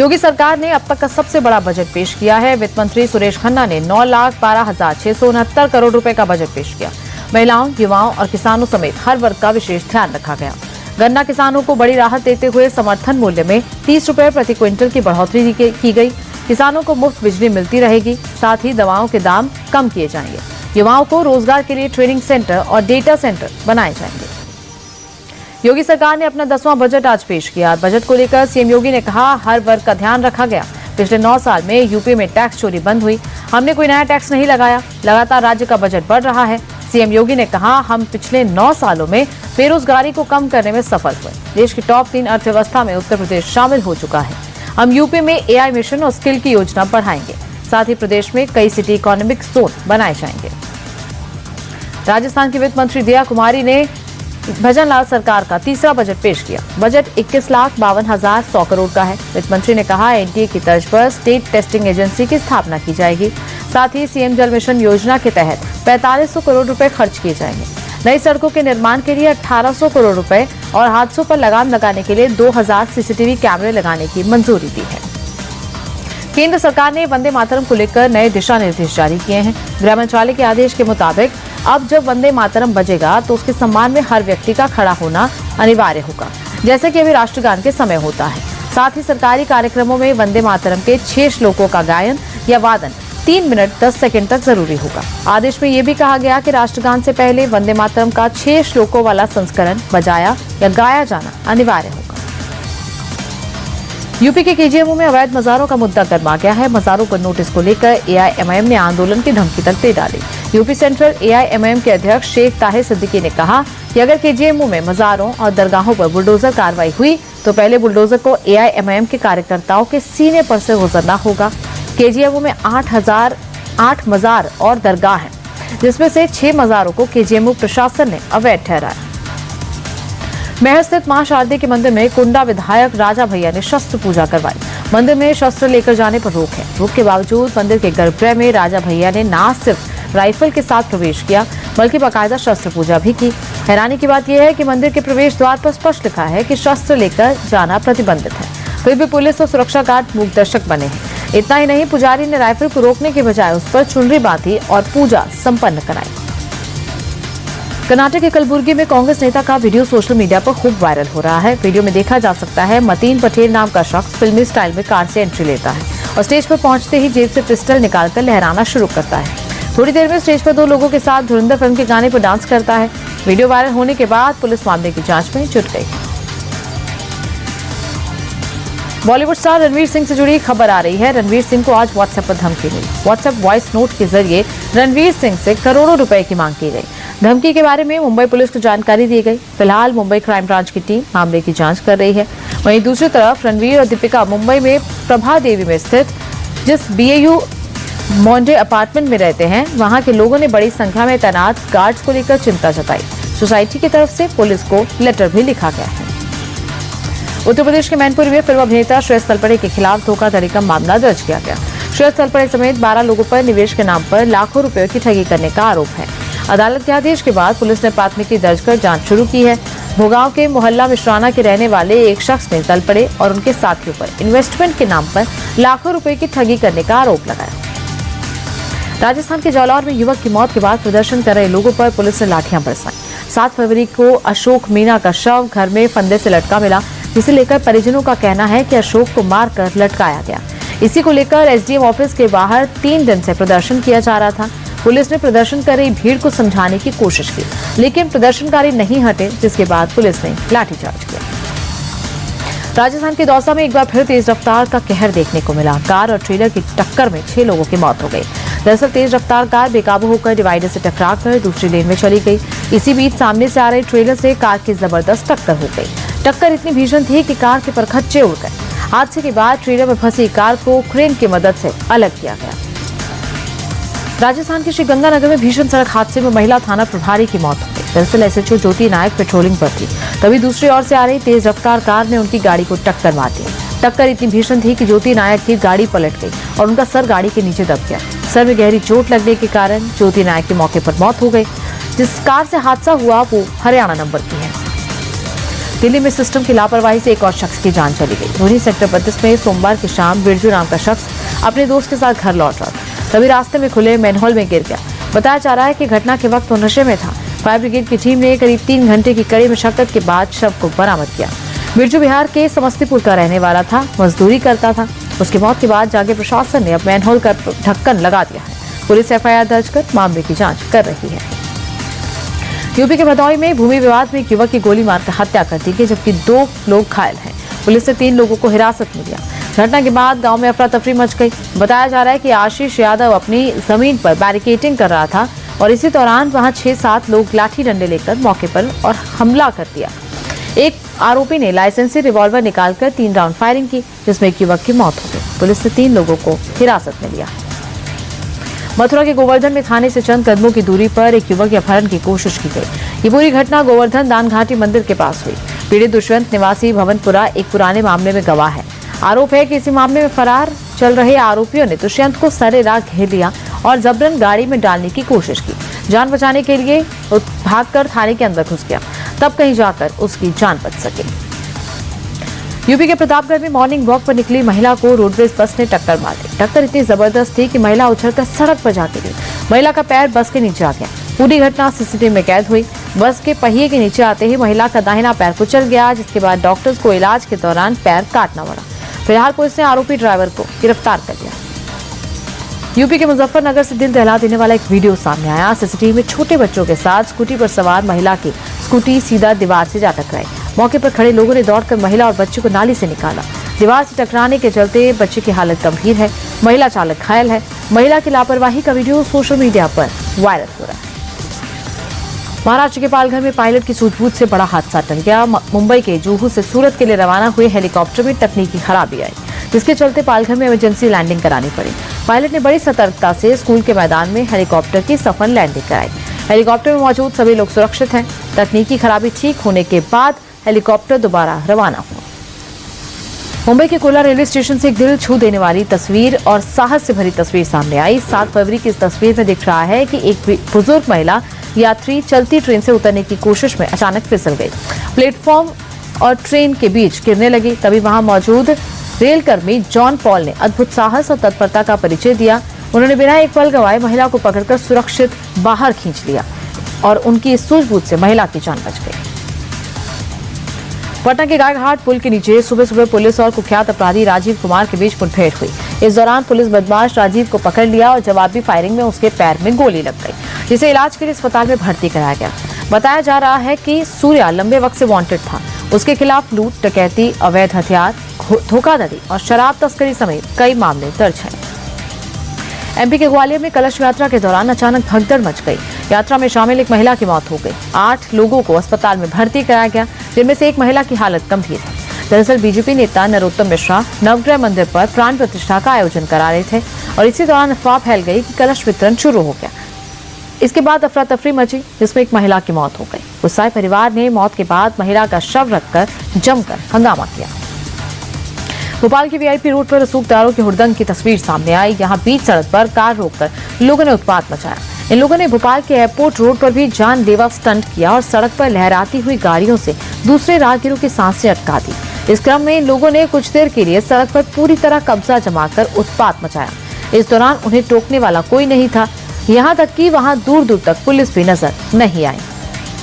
योगी सरकार ने अब तक का सबसे बड़ा बजट पेश किया है। वित्त मंत्री सुरेश खन्ना ने 9,12,669 करोड़ रुपए का बजट पेश किया। महिलाओं, युवाओं और किसानों समेत हर वर्ग का विशेष ध्यान रखा गया। गन्ना किसानों को बड़ी राहत देते हुए समर्थन मूल्य में 30 रुपए प्रति क्विंटल की बढ़ोतरी की गई। किसानों को मुफ्त बिजली मिलती रहेगी, साथ ही दवाओं के दाम कम किए जाएंगे। युवाओं को रोजगार के लिए ट्रेनिंग सेंटर और डेटा सेंटर बनाए जाएंगे। योगी सरकार ने अपना 10वां बजट आज पेश किया। बजट को लेकर सीएम योगी ने कहा, हर वर्ग का ध्यान रखा गया। पिछले 9 साल में यूपी में टैक्स चोरी बंद हुई। हमने कोई नया टैक्स नहीं लगाया। लगातार राज्य का बजट बढ़ रहा है। सीएम योगी ने कहा, हम पिछले 9 सालों में बेरोजगारी को कम करने में सफल हुए। देश की टॉप 3 अर्थव्यवस्था में उत्तर प्रदेश शामिल हो चुका है। हम यूपी में एआई मिशन और स्किल की योजना बढ़ाएंगे। साथ ही प्रदेश में कई सिटी इकोनॉमिक जोन बनाए जाएंगे। राजस्थान की वित्त मंत्री दिया कुमारी ने भजन लाल सरकार का तीसरा बजट पेश किया। बजट 21,52,100 करोड़ का है। वित्त मंत्री ने कहा, एनडीए की तर्ज पर स्टेट टेस्टिंग एजेंसी की स्थापना की जाएगी। साथ ही सीएम जल मिशन योजना के तहत 4500 करोड़ रुपए खर्च किए जाएंगे। नई सड़कों के निर्माण के लिए 1800 करोड़ रुपए और हादसों पर लगाम लगाने के लिए 2000 सीसीटीवी कैमरे लगाने की मंजूरी दी है। केंद्र सरकार ने वंदे मातरम को लेकर नए दिशा निर्देश जारी किए हैं। गृह मंत्रालय के आदेश के मुताबिक अब जब वंदे मातरम बजेगा तो उसके सम्मान में हर व्यक्ति का खड़ा होना अनिवार्य होगा, जैसे कि अभी राष्ट्रगान के समय होता है। साथ ही सरकारी कार्यक्रमों में वंदे मातरम के 6 श्लोकों का गायन या वादन 3 मिनट 10 सेकंड तक जरूरी होगा। आदेश में यह भी कहा गया कि राष्ट्रगान से पहले वंदे मातरम का 6 श्लोकों वाला संस्करण बजाया या गाया जाना अनिवार्य होगा। यूपी के केजीएमओ में अवैध मजारों का मुद्दा गर्मा गया है। मजारों पर नोटिस को लेकर एआईएमआईएम ने आंदोलन की धमकी तक दे डाली। यूपी सेंट्रल एआईएमआईएम के अध्यक्ष शेख ताहिर सिद्दीकी ने कहा कि अगर केजीएमओ में मजारों और दरगाहों पर बुलडोजर कार्रवाई हुई तो पहले बुलडोजर को एआईएमआईएम के कार्यकर्ताओं के सीने पर से गुजरना होगा। केजीएमओ में 8 मजार और दरगाह हैं, जिसमें से 6 मजारों को केजीएमओ प्रशासन ने अवैध ठहराया। महर स्थित मां शारदे के मंदिर में कुंडा विधायक राजा भैया ने शस्त्र पूजा करवाई। मंदिर में शस्त्र लेकर जाने पर रोक है। रोक के बावजूद मंदिर के गर्भगृह में राजा भैया ने न सिर्फ राइफल के साथ प्रवेश किया बल्कि बाकायदा शस्त्र पूजा भी की। हैरानी की बात यह है कि मंदिर के प्रवेश द्वार पर स्पष्ट लिखा है कि शस्त्र लेकर जाना प्रतिबंधित है, फिर भी पुलिस और सुरक्षा गार्ड मूक दर्शक बने हैं। इतना ही नहीं, पुजारी ने राइफल को रोकने के बजाय उस पर चुनरी बांधी और पूजा संपन्न कराई। कर्नाटक के कलबुर्गी में कांग्रेस नेता का वीडियो सोशल मीडिया पर खूब वायरल हो रहा है। वीडियो में देखा जा सकता है मतीन पटेल नाम का शख्स फिल्मी स्टाइल में कार से एंट्री लेता है और स्टेज पर पहुंचते ही जेब से पिस्टल निकालकर लहराना शुरू करता है। थोड़ी देर में स्टेज पर 2 लोगों के साथ धुरंधर फिल्म के गाने पर डांस करता है। वीडियो वायरल होने के बाद पुलिस मामले की जांच में जुट गई। बॉलीवुड स्टार रणवीर सिंह से जुड़ी खबर आ रही है। रणवीर सिंह को आज व्हाट्सएप पर धमकी मिली। व्हाट्सएप वॉइस नोट के जरिए रणवीर सिंह से करोड़ों रुपए की मांग की गई। धमकी के बारे में मुंबई पुलिस को जानकारी दी गई। फिलहाल मुंबई क्राइम ब्रांच की टीम मामले की जांच कर रही है। वहीं दूसरी तरफ रणवीर और दीपिका मुंबई में प्रभा देवी में स्थित जिस बीएयू मॉन्डे अपार्टमेंट में रहते हैं, वहां के लोगों ने बड़ी संख्या में तैनात गार्ड्स को लेकर चिंता जताई। सोसाइटी की तरफ से पुलिस को लेटर भी लिखा गया है। उत्तर प्रदेश के मैनपुरी में फिल्म अभिनेता श्रेयस तलपड़े के खिलाफ धोखाधड़ी का मामला दर्ज किया गया। श्रेयस तलपड़े समेत 12 लोगों पर निवेश के नाम पर लाखों रुपयों की ठगी करने का आरोप है। अदालत के आदेश के बाद पुलिस ने प्राथमिकी दर्ज कर जांच शुरू की है। भोगांव के मोहल्ला मिश्राना के रहने वाले एक शख्स ने तलपड़े और उनके साथियों पर इन्वेस्टमेंट के नाम पर लाखों रुपए की ठगी करने का आरोप लगाया। राजस्थान के जालौर में युवक की मौत के बाद प्रदर्शन कर रहे लोगों पर पुलिस ने लाठियां बरसाई। 7 फरवरी को अशोक मीणा का शव घर में फंदे से लटका मिला, जिसे लेकर परिजनों का कहना है कि अशोक को मारकर लटकाया गया। इसी को लेकर एसडीएम ऑफिस के बाहर 3 दिन से प्रदर्शन किया जा रहा था। पुलिस ने प्रदर्शन कर रही भीड़ को समझाने की कोशिश की, लेकिन प्रदर्शनकारी नहीं हटे, जिसके बाद पुलिस ने लाठीचार्ज किया। राजस्थान के दौसा में एक बार फिर तेज रफ्तार का कहर देखने को मिला। कार और ट्रेलर की टक्कर में 6 लोगों की मौत हो गई। दरअसल तेज रफ्तार कार बेकाबू होकर डिवाइडर से टकराकर दूसरी लेन में चली गई। इसी बीच सामने से आ रहे ट्रेलर से कार की जबरदस्त टक्कर हो गई। टक्कर इतनी भीषण थी कि कार के परखच्चे उड़ गए। हादसे के बाद ट्रेलर में फंसी कार को क्रेन की मदद से अलग किया गया। राजस्थान के श्रीगंगानगर में भीषण सड़क हादसे में महिला थाना प्रभारी की मौत हो गई। दरअसल एसएचओ ज्योति नायक पेट्रोलिंग पर थी, तभी दूसरी ओर से आ रही तेज रफ्तार कार ने उनकी गाड़ी को टक्कर मार दी। टक्कर इतनी भीषण थी कि ज्योति नायक की गाड़ी पलट गई और उनका सर गाड़ी के नीचे दब गया। सर में गहरी चोट लगने के कारण ज्योति नायक की मौके पर मौत हो गई। जिस कार से हादसा हुआ वो हरियाणा नंबर की है। दिल्ली में सिस्टम की लापरवाही से एक और शख्स की जान चली गई। वहीं सेक्टर 32 में सोमवार की शाम बिरजू नाम का शख्स अपने दोस्त के साथ घर लौट रहा था, तभी रास्ते में खुले मैनहोल में गिर गया। बताया जा रहा है कि घटना के वक्त वो नशे में था। फायर ब्रिगेड की टीम ने करीब 3 घंटे की कड़ी मशक्कत के बाद शव को बरामद किया। बिरजू बिहार के समस्तीपुर का रहने वाला था, मजदूरी करता था। उसकी मौत के बाद जागे प्रशासन ने अब मैनहोल का ढक्कन लगा दिया है। पुलिस एफआईआर दर्ज कर मामले की जांच कर रही है। यूपी के भदौई में भूमि विवाद में एक युवक की गोली मारकर हत्या कर दी गई, जबकि 2 लोग घायल हैं। पुलिस ने 3 लोगों को हिरासत में लिया। घटना के बाद गांव में अफरा तफरी मच गई। बताया जा रहा है कि आशीष यादव अपनी जमीन पर बैरिकेडिंग कर रहा था और इसी दौरान वहां 6-7 लोग लाठी डंडे लेकर मौके पर और हमला कर दिया। एक आरोपी ने लाइसेंसी रिवॉल्वर निकालकर 3 राउंड फायरिंग की, जिसमें एक युवक की मौत हो गई। पुलिस ने 3 लोगों को हिरासत में लिया। मथुरा के गोवर्धन में थाने से चंद कदमों की दूरी पर एक युवक के अपहरण की कोशिश की गई। ये पूरी घटना गोवर्धन दान घाटी मंदिर के पास हुई। पीड़ित दुष्यंत निवासी भवनपुरा एक पुराने मामले में गवाह है। आरोप है कि इसी मामले में फरार चल रहे आरोपियों ने दुष्यंत को सरेराह घेर लिया और जबरन गाड़ी में डालने की कोशिश की। जान बचाने के लिए भागकर थाने के अंदर घुस गया, तब कहीं जाकर उसकी जान बच सके। यूपी के प्रतापगढ़ में मॉर्निंग वॉक पर निकली महिला को रोडवेज बस ने टक्कर मार दी। टक्कर इतनी जबरदस्त थी कि महिला उछलकर सड़क पर जा गिरी। महिला का पैर बस के नीचे आ गया। पूरी घटना सीसीटीवी में कैद हुई। बस के पहिए के नीचे आते ही महिला का दाहिना पैर कुचल गया, जिसके बाद डॉक्टर्स को इलाज के दौरान पैर काटना पड़ा। फिलहाल पुलिस ने आरोपी ड्राइवर को गिरफ्तार कर लिया। यूपी के मुजफ्फरनगर से दिल दहला देने वाला एक वीडियो सामने आया। सीसीटीवी में छोटे बच्चों के साथ स्कूटी पर सवार महिला की स्कूटी सीधा दीवार से जा टकराई। मौके पर खड़े लोगों ने दौड़कर महिला और बच्चे को नाली से निकाला। दीवार से टकराने के चलते बच्चे की हालत गंभीर है। महिला चालक घायल है। महिला की लापरवाही का वीडियो सोशल मीडिया पर वायरल हो रहा है। महाराष्ट्र के पालघर में पायलट की सूझबूझ से बड़ा हादसा टल गया। मुंबई के जुहू से सूरत के लिए रवाना हुए हेलीकॉप्टर में तकनीकी खराबी आई, जिसके चलते पालघर में इमरजेंसी लैंडिंग करानी पड़ी। पायलट ने बड़ी सतर्कता से स्कूल के मैदान में हेलीकॉप्टर की सफल लैंडिंग कराई। हेलीकॉप्टर में मौजूद सभी लोग सुरक्षित हैं। तकनीकी खराबी ठीक होने के बाद हेलीकॉप्टर दोबारा रवाना हुआ। मुंबई के कोला रेलवे स्टेशन से एक दिल छू देने वाली तस्वीर और साहस से भरी तस्वीर सामने आई। 7 फरवरी की इस तस्वीर में दिख रहा है कि एक बुजुर्ग महिला यात्री चलती ट्रेन से उतरने की कोशिश में अचानक फिसल गई। प्लेटफॉर्म और ट्रेन के बीच गिरने लगी। तभी वहां मौजूद रेलकर्मी जॉन पॉल ने अद्भुत साहस और तत्परता का परिचय दिया। उन्होंने बिना एक पल गंवाए महिला को पकड़कर सुरक्षित बाहर खींच लिया और उनकी इस सूझबूझ से महिला की जान बच गई। पटना के गायघाट पुल के नीचे सुबह सुबह पुलिस और कुख्यात अपराधी राजीव कुमार के बीच मुठभेड़ हुई। इस दौरान पुलिस बदमाश राजीव को पकड़ लिया और जवाबी फायरिंग में उसके पैर में गोली लग गई, जिसे इलाज के लिए अस्पताल में भर्ती कराया गया। बताया जा रहा है कि सूर्या लंबे वक्त से वांटेड था। उसके खिलाफ लूट, डकैती, अवैध हथियार, धोखाधड़ी और शराब तस्करी समेत कई मामले दर्ज हैं। एमपी के ग्वालियर में कलश यात्रा के दौरान अचानक भगदड़ मच गई। यात्रा में शामिल एक महिला की मौत हो गई। 8 लोगों को अस्पताल में भर्ती कराया गया, जिनमें से एक महिला की हालत गंभीर है। दरअसल बीजेपी नेता नरोत्तम मिश्रा नवग्रह मंदिर पर प्राण प्रतिष्ठा का आयोजन करा रहे थे और इसी दौरान अफवाह फैल गई कि कलश वितरण शुरू हो गया। इसके बाद अफरा तफरी मची, जिसमें एक महिला की मौत हो गई। गुस्साए परिवार ने मौत के बाद महिला का शव रखकर जमकर हंगामा किया। भोपाल के वीआईपी रोड पर रसूखदारों की हुड़दंग की तस्वीर सामने आई। यहां बीच सड़क पर कार रोककर लोगों ने उत्पात मचाया। इन लोगों ने भोपाल के एयरपोर्ट रोड पर भी जानलेवा स्टंट किया और सड़क पर लहराती हुई गाड़ियों से दूसरे राहगीरों की सांसें अटका दी। इस क्रम में इन लोगों ने कुछ देर के लिए सड़क पर पूरी तरह कब्जा जमाकर उत्पात मचाया। इस दौरान उन्हें टोकने वाला कोई नहीं था। यहाँ तक कि वहाँ दूर दूर तक पुलिस भी नजर नहीं आई।